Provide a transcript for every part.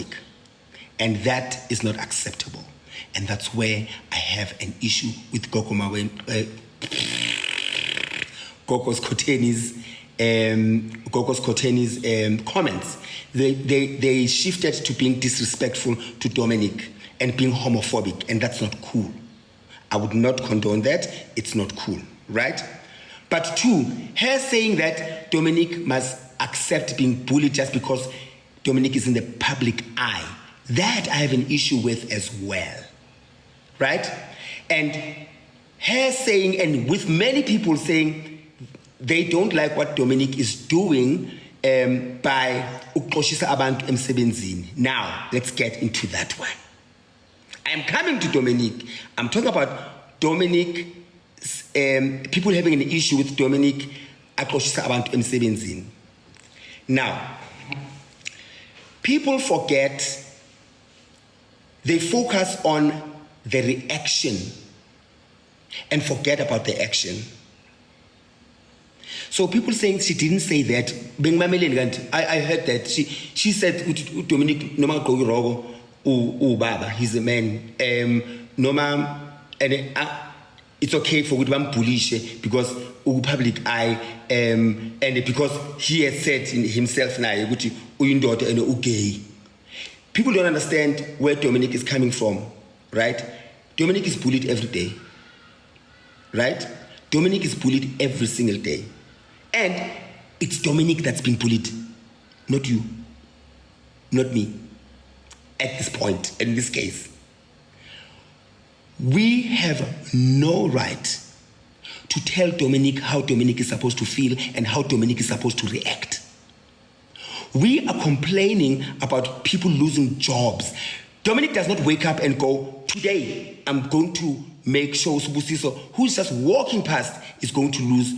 homophobic. And that is not acceptable. And that's where I have an issue with Gogo Skhotheni's comments. They shifted to being disrespectful to Dominic and being homophobic, and that's not cool. I would not condone that. It's not cool, right? But two, her saying that Dominic must accept being bullied just because Dominic is in the public eye, that I have an issue with as well, right? And her saying, and with many people saying they don't like what Dominic is doing by ukuxoshisa abantu emsebenzini. Now, let's get into that one. I'm coming to Dominic. I'm talking about Dominic, people having an issue with Dominic akuxoshisa abantu emsebenzini. Now, people forget, they focus on the reaction and forget about the action. So people saying she didn't say that. I heard that. She said Dominic noma Gogo baba, he's a man. Noma and it's okay for Udbam Pulishe because public eye and because he has said in himself now uyindoda and ugay. People don't understand where Dominic is coming from, right? Dominic is bullied every day, right? Dominic is bullied every single day. And it's Dominic that's being bullied, not you, not me, at this point, in this case. We have no right to tell Dominic how Dominic is supposed to feel and how Dominic is supposed to react. We are complaining about people losing jobs. Dominic does not wake up and go, today I'm going to make sure Subusiso, who's just walking past, is going to lose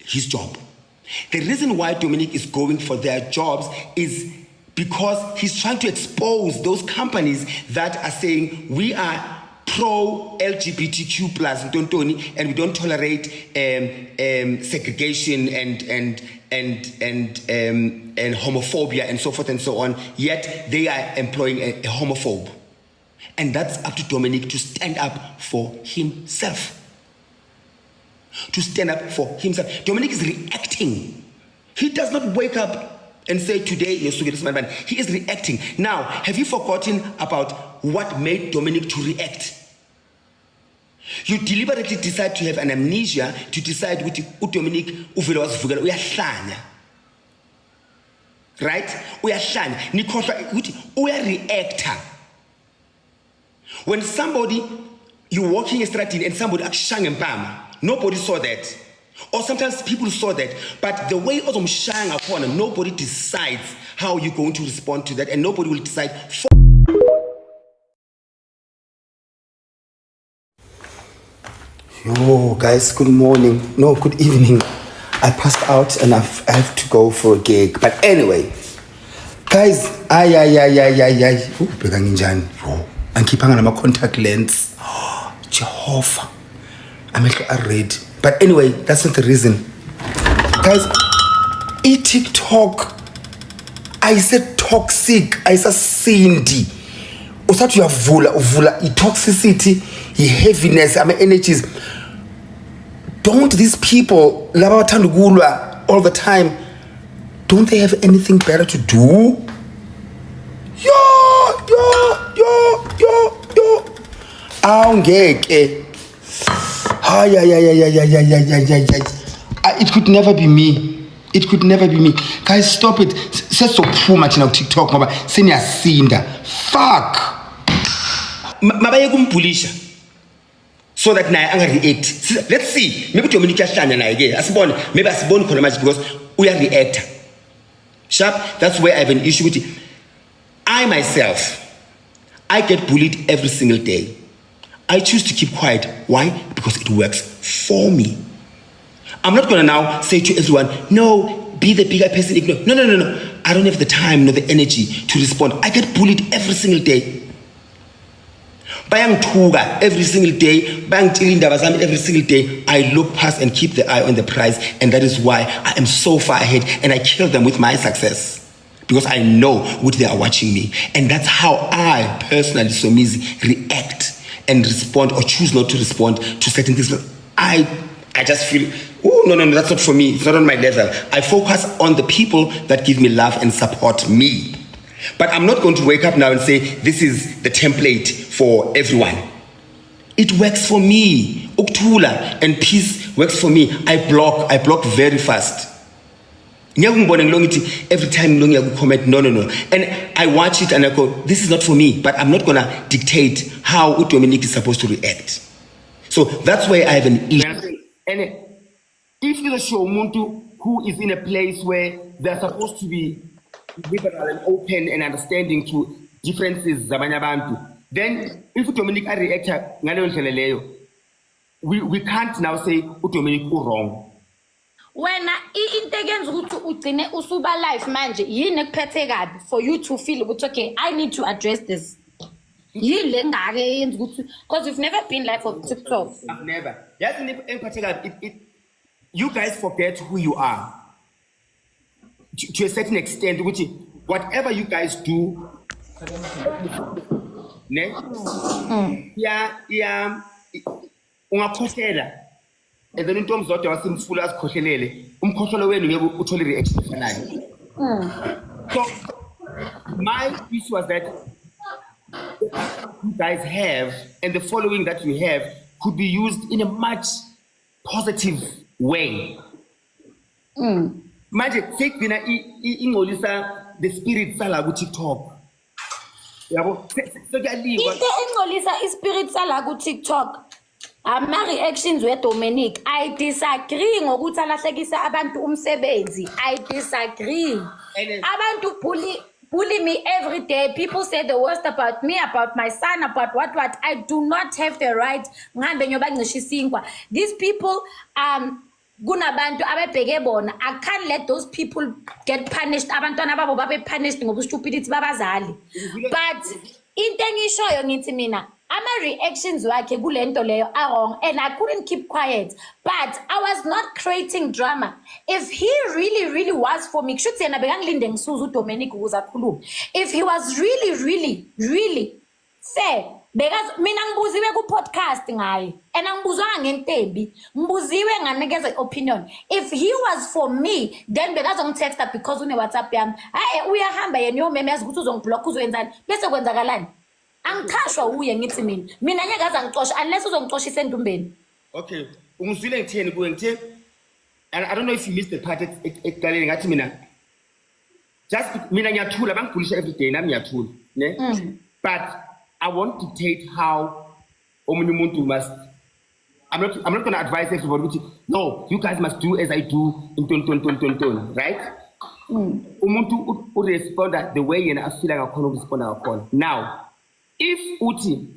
his job. The reason why Dominic is going for their jobs is because he's trying to expose those companies that are saying we are pro-LGBTQ plus and we don't tolerate segregation and homophobia and so forth and so on, yet they are employing a homophobe. And that's up to Dominic to stand up for himself. To stand up for himself. Dominic is reacting. He does not wake up and say, today, you're so good, man. He is reacting. Now, have you forgotten about what made Dominic to react? You deliberately decide to have an amnesia to decide which Dominic uyahlanya. Right? Uyahlanya. Nikhohlwa ukuthi uyareacta. When somebody, you're walking a street and somebody akshanga mpama, nobody saw that. Or sometimes people saw that, but the way ozomshanga khona, nobody decides how you're going to respond to that, and nobody will decide for. Yo, guys, good morning. No, good evening. I passed out and I have to go for a gig. But anyway, guys, angikhipanga nama contact lens. Jehovah. I'm red. But anyway, that's not the reason. Guys, TikTok, I said toxic, I said Cindy. Usatu ya vula, toxicity, heaviness, energies. Don't these people, all the time, don't they have anything better to do? Yo. It could never be me. It could never be me. Guys, stop it. Says so poor much on TikTok, mama. Senior Cinda. Fuck. Mabaye kumpulisha. So that naye anga-react. Let's see. Maybe Dominic yahlanya naye ke. Maybe asiboni khona manje because uya-reacta. Sharp. That's where I have an issue with it. I myself, I get bullied every single day. I choose to keep quiet. Why? Because it works for me. I'm not gonna now say to everyone, no, be the bigger person. No. I don't have the time nor the energy to respond. I get bullied every single day. Bayangithuka every single day. Bayangitshela indaba zami every single day. I look past and keep the eye on the prize, and that is why I am so far ahead and I kill them with my success. because I know what they are watching me. And that's how I personally, Somizi, react and respond or choose not to respond to certain things. I just feel, oh, no, that's not for me. It's not on my level. I focus on the people that give me love and support me. But I'm not going to wake up now and say, this is the template for everyone. It works for me. Ukuthula and peace works for me. I block very fast. Every time you comment, no. And I watch it and I go, this is not for me, but I'm not going to dictate how uDominic is supposed to react. So that's why I have an issue. And if you show Muntu who is in a place where they're supposed to be liberal and open and understanding to differences, then if uDominic react, we can't now say uDominic wrong. When intengenza ukuthi ugcine usuba life manje yini ekuphethe kabi for you to feel ukuthi okay, I need to address this. Yini le ngake yenza ukuthi, because you've never been live on TikTok. I've never. Yes, in particular, you guys forget who you are to a certain extent. Which whatever you guys do, ungakhohlela. And then in terms of the simple as khohlelele, umkhohlelo wenu ngeke uthole reaction efanayo. So my issue was that you guys have and the following that you have could be used in a much positive way. Manje take bina ingcolisa the spirit sala ku TikTok. Yabo so kuyaliwa. Into engcolisa ispirit sala ku TikTok. Ama reactions weDominic, I disagree ngokuthi alahlekisa abantu umsebenzi. I disagree. Abantu bully me every day. People say the worst about me, about my son, about what. I do not have the right. These people, kunabantu abebheke bona. I can't let those people get punished. Abantwana babo babe punished ngobu stupidity babazali. But into engishoyo ngithi mina, ama reactions wakhe kulento leyo are wrong, and I couldn't keep quiet. But I was not creating drama. If he really was for me, should say na bekangilinde ngisuza uDominic ukuze akhulume. If he was really fair, because mina ngibuziwe ku podcast ngaye, and angibuzwanga ngentembi, ngibuziwe nganikeza opinion. If he was for me, then bekazongitexta because une WhatsApp yami. Hayi uyahamba yena yomeme yazi ukuthi uzongiblock uzowenzani. Bese kwenzakalani? Angithashwa uye ngithi mina ngeke azangixosha unless uzongixoshisa endumbeni. Okay, ungizwile ngitheni kuwe ngithe, and I don't know if you missed the part ekuqaleni ngathi mina just mina ngiyathula bangibhulisha every day nami ngiyathula ne, but I won't dictate how omunye umuntu must. I'm not going to advise everybody no, you guys must do as I do in right? Umuntu uresponda the way yena afila ngakhona uresponda ngakhona. Now if uthi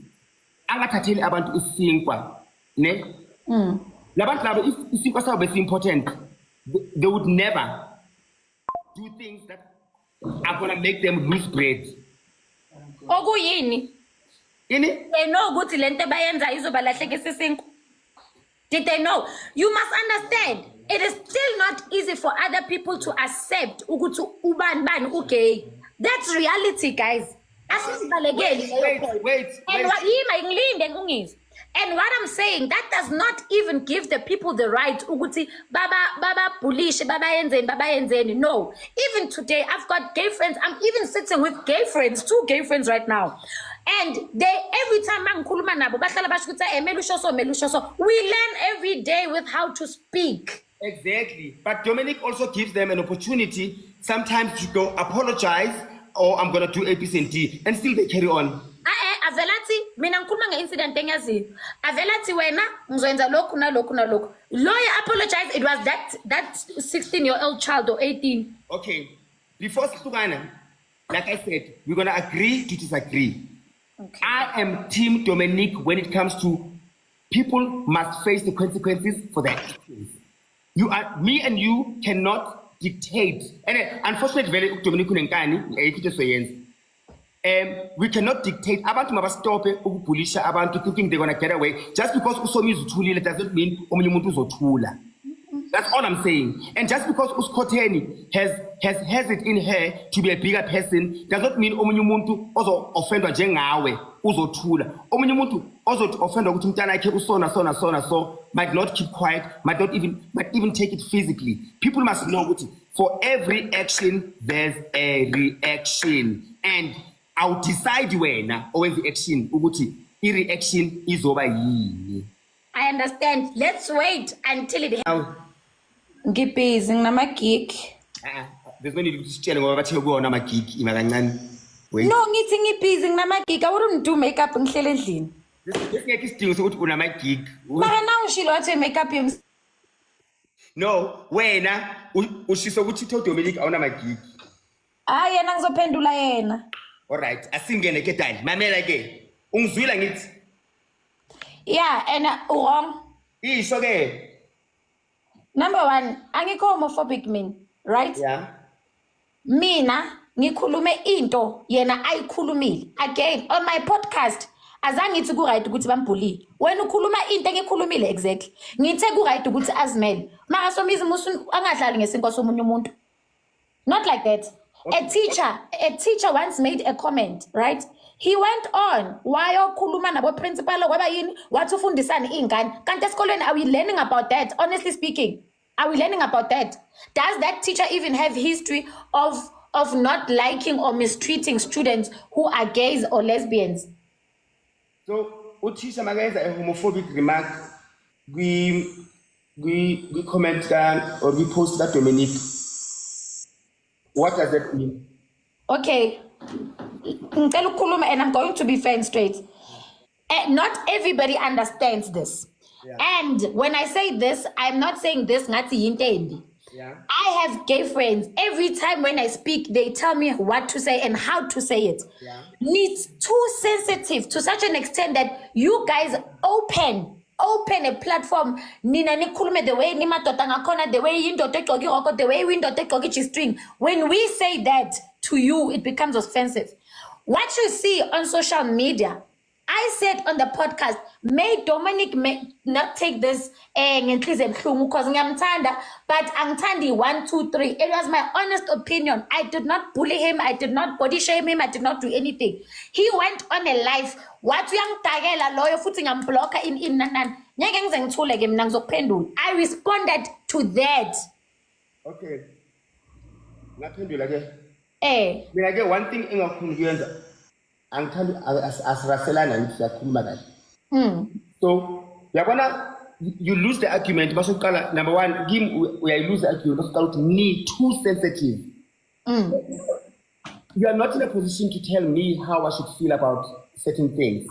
angathatheli abantu isinkwa ne, labantu labo if isinkwa sabo bese important, they would never do things that are going to make them lose bread. Okuyini? Yini? They know ukuthi lento bayenza izobalahlekisa isinkwa. Did they know? You must understand, it is still not easy for other people to accept ukuthi ubani ugay. That's reality, guys. Wait. And what I'm saying, that does not even give the people the right ukuthi baba bullish, baba yenzeni. No. Even today, I've got gay friends. I'm even sitting with gay friends, 2 gay friends right now. And they every time mangikhuluma nabo bahlala basho ukuthi melushoso. We learn every day with how to speak. Exactly. But Dominic also gives them an opportunity sometimes to go apologize, or I'm going to do A, B, C, and D, and still they carry on. Avelati, mina ngikhuluma nge-incident engaziyo. Avelati wena ngizoyenza lokhu nalokhu. Lawyer apologized. It was that 16-year-old child or 18. Okay. Before Sukana, like I said, we're going to agree to disagree. Okay. I am Team Dominic when it comes to people must face the consequences for their actions. Me and you cannot dictate. And unfortunately, Dominic we cannot dictate. Abantu mabastope ukubhulisha abantu thinking they're gonna get away. Just because USomizi uthulile doesn't mean omunye umuntu uzothula. That's all I'm saying. And just because Skhotheni has it in her to be a bigger person does not mean omunye umuntu ozo offendwa njengawe uzothula. Omunye umuntu ozo offendwa ukuthi umntana yakhe usona so might not keep quiet, might even take it physically. People must know ukuthi for every action there's a reaction, and I'll decide wena owenza action ukuthi i-reaction izoba yini. I understand. Let's wait until it happens. Ngibhizi nginama-gig. There's no need to sitshele ngoba bathe kuwona ama-gig ima kancane. Wait. No, ngithi ngibhizi nginama-gig. I wouldn't do makeup ngihlele endlini. Ngeke isidingo sokuthi unama-gig. Mara na ushilo wathi makeup yomsi. No, wena ushiso ukuthi uDominic awunama-gig. Hayi yena ngizophendula yena. Alright, asingene ke dali. Mamela ke. Ungizwile ngithi? Yeah, and wrong. Isho ke. Number one, angikho homophobic mina, right? Yeah. Mina ngikhulume into yena ayikhulumile. Again, on my podcast, azange ngithi ku right ukuthi bambulile. Wena ukhuluma into engikhulumile exactly. Ngithe ku right ukuthi azimele. Mara somizi musu angadlali ngesinko somunye umuntu. Not like that. Okay. A teacher once made a comment, right? He went on, why okhuluma nabo principal kwaba yini wathi ufundisana ingane kanti esikolweni are we learning about that? Honestly speaking, are we learning about that? Does that teacher even have history of not liking or mistreating students who are gays or lesbians? So uthisha makayenza a homophobic remark we comment kan or we post that Dominic. What does that mean? Okay. And I'm going to be fair and straight. Not everybody understands this. Yeah. And when I say this, I'm not saying this ngati yintendi. Yeah. I have gay friends. Every time when I speak, they tell me what to say and how to say it. Yeah. It's too sensitive to such an extent that you guys open a platform nina nikhulume the way nimadoda ngakhona, the way indoda egqoka iroko, the way indoda egqoka i-G-string. When we say that to you, it becomes offensive. What you see on social media, I said on the podcast, may Dominic not take this because ngiyamthanda, but angithandi 1, 2, 3. It was my honest opinion. I did not bully him. I did not body shame him. I did not do anything. He went on a live. What uyangitagela loyo futhi ngamblocker in nan. Ngeke ngize ngithule ke mina ngizokuphendula. I responded to that. Okay. Ngaphendula ke. Mina ke one thing engakhulu kuyenza angithandi asiraselana ngithi siyakhuluma kahle. So yabona you lose the argument basoqala number one we lose the argument basoqala ukuthi ni too sensitive. You are not in a position to tell me how I should feel about certain things.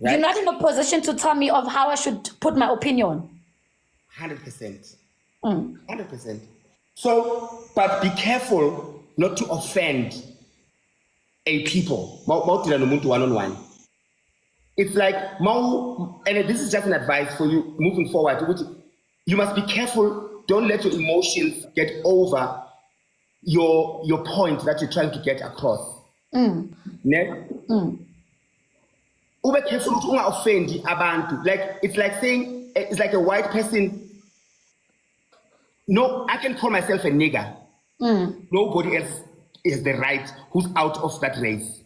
Right? You're not in a position to tell me of how I should put my opinion. 100%. 100%. So, but be careful not to offend a people. One-on-one. It's like, and this is just an advice for you moving forward. You must be careful. Don't let your emotions get over your point that you're trying to get across. Ube careful to offend abantu. Like it's like saying it's like a white person. No, I can call myself a nigger. Nobody else is the right who's out of that race.